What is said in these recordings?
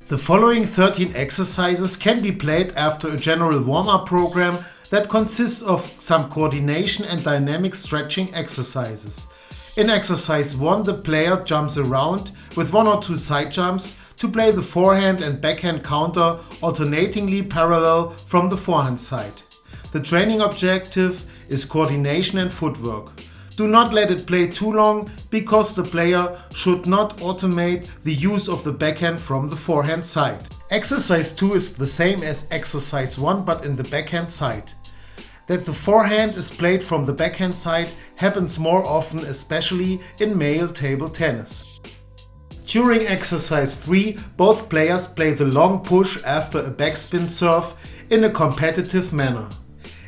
The following 13 exercises can be played after a general warm-up program that consists of some coordination and dynamic stretching exercises. In exercise 1, the player jumps around with 1 or 2 side jumps to play the forehand and backhand counter alternatingly parallel from the forehand side. The training objective is coordination and footwork. Do not let it play too long because the player should not automate the use of the backhand from the forehand side. Exercise 2 is the same as exercise 1 but in the backhand side. That the forehand is played from the backhand side happens more often, especially in male table tennis. During exercise 3, both players play the long push after a backspin serve in a competitive manner.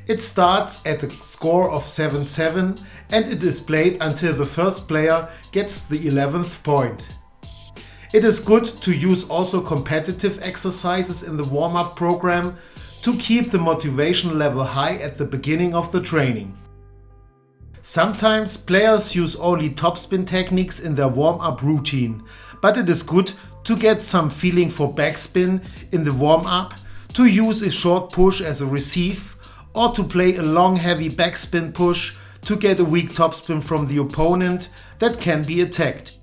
It starts at a score of 7-7 and it is played until the first player gets the 11th point. It is good to use also competitive exercises in the warm-up program to keep the motivation level high at the beginning of the training. Sometimes players use only topspin techniques in their warm-up routine, but it is good to get some feeling for backspin in the warm-up, to use a short push as a receive, or to play a long heavy backspin push to get a weak topspin from the opponent that can be attacked.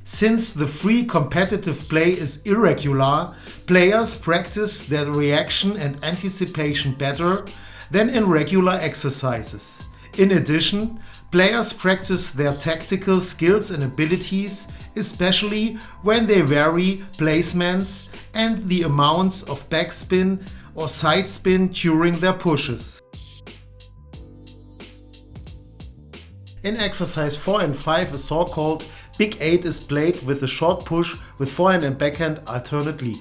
Since the free competitive play is irregular, players practice their reaction and anticipation better than in regular exercises. In addition, players practice their tactical skills and abilities, especially when they vary placements and the amounts of backspin or side spin during their pushes. In exercise 4 and 5, a so-called Big 8 is played with a short push with forehand and backhand alternately.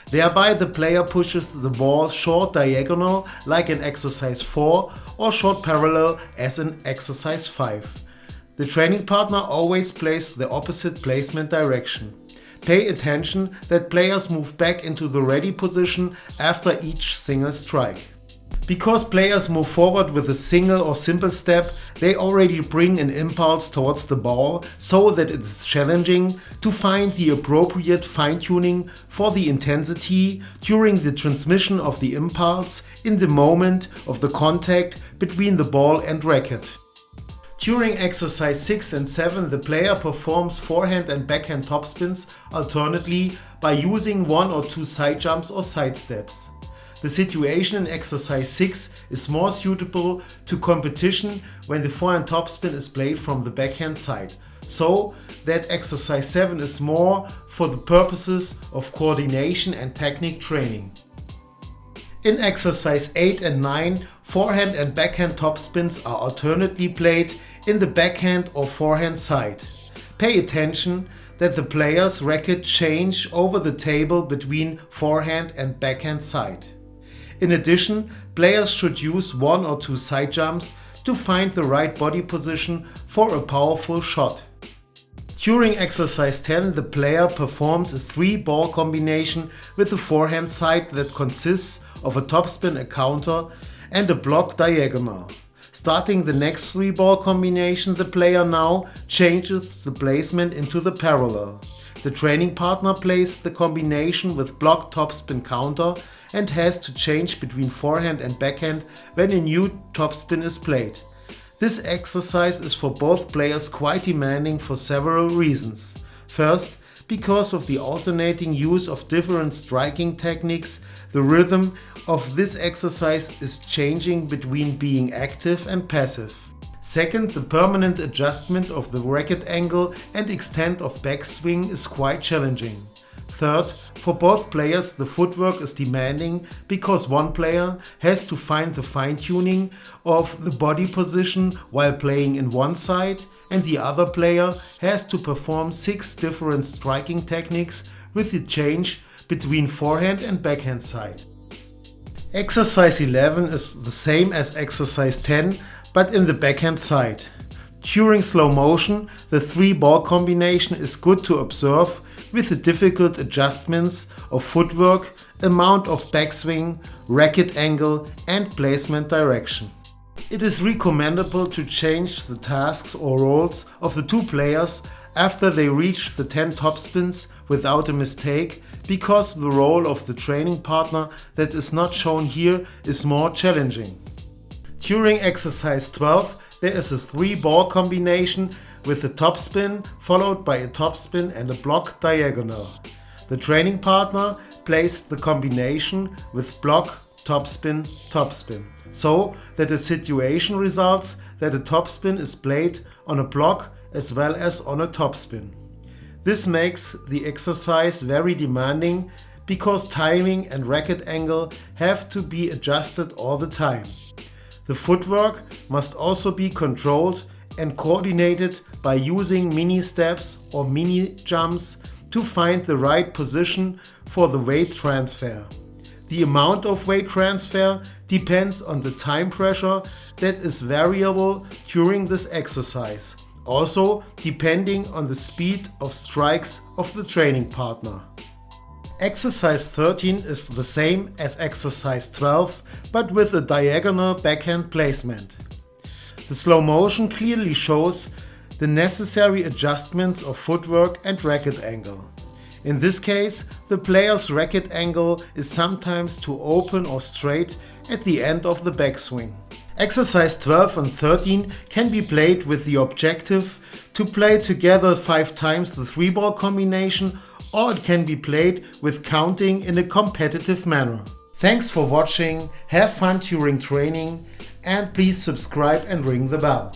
Thereby the player pushes the ball short diagonal like in exercise 4 or short parallel as in exercise 5. The training partner always plays the opposite placement direction. Pay attention that players move back into the ready position after each single strike. Because players move forward with a single or simple step, they already bring an impulse towards the ball, so that it is challenging to find the appropriate fine-tuning for the intensity during the transmission of the impulse in the moment of the contact between the ball and racket. During exercise 6 and 7, the player performs forehand and backhand topspins alternately by using 1 or 2 side jumps or sidesteps. The situation in exercise 6 is more suitable to competition when the forehand topspin is played from the backhand side, so that exercise 7 is more for the purposes of coordination and technique training. In exercise 8 and 9, forehand and backhand topspins are alternately played in the backhand or forehand side. Pay attention that the player's racket change over the table between forehand and backhand side. In addition, players should use 1 or 2 side jumps to find the right body position for a powerful shot. During exercise 10, the player performs a 3-ball combination with the forehand side that consists of a topspin, a counter and a block diagonal. Starting the next 3-ball combination, the player now changes the placement into the parallel. The training partner plays the combination with block topspin counter and has to change between forehand and backhand when a new topspin is played. This exercise is for both players quite demanding for several reasons. First, because of the alternating use of different striking techniques, the rhythm of this exercise is changing between being active and passive. Second, the permanent adjustment of the racket angle and extent of backswing is quite challenging. Third, for both players the footwork is demanding because one player has to find the fine-tuning of the body position while playing in one side and the other player has to perform 6 different striking techniques with the change between forehand and backhand side. Exercise 11 is the same as exercise 10 but in the backhand side. During slow motion, the 3-ball combination is good to observe with the difficult adjustments of footwork, amount of backswing, racket angle and placement direction. It is recommendable to change the tasks or roles of the 2 players after they reach the 10 topspins without a mistake, because the role of the training partner that is not shown here is more challenging. During exercise 12, there is a 3-ball combination with a topspin followed by a topspin and a block diagonal. The training partner plays the combination with block, topspin, topspin, so that the situation results that a topspin is played on a block as well as on a topspin. This makes the exercise very demanding because timing and racket angle have to be adjusted all the time. The footwork must also be controlled and coordinated by using ministeps or minijumps to find the right position for the weight transfer. The amount of weight transfer depends on the time pressure that is variable during this exercise, also depending on the speed of strikes of the training partner. Exercise 13 is the same as exercise 12, but with a diagonal backhand placement. The slow motion clearly shows the necessary adjustments of footwork and racket angle. In this case, the player's racket angle is sometimes too open or straight at the end of the backswing. Exercise 12 and 13 can be played with the objective to play together 5 times the 3-ball combination, or it can be played with counting in a competitive manner. Thanks for watching, have fun during training, and please subscribe and ring the bell.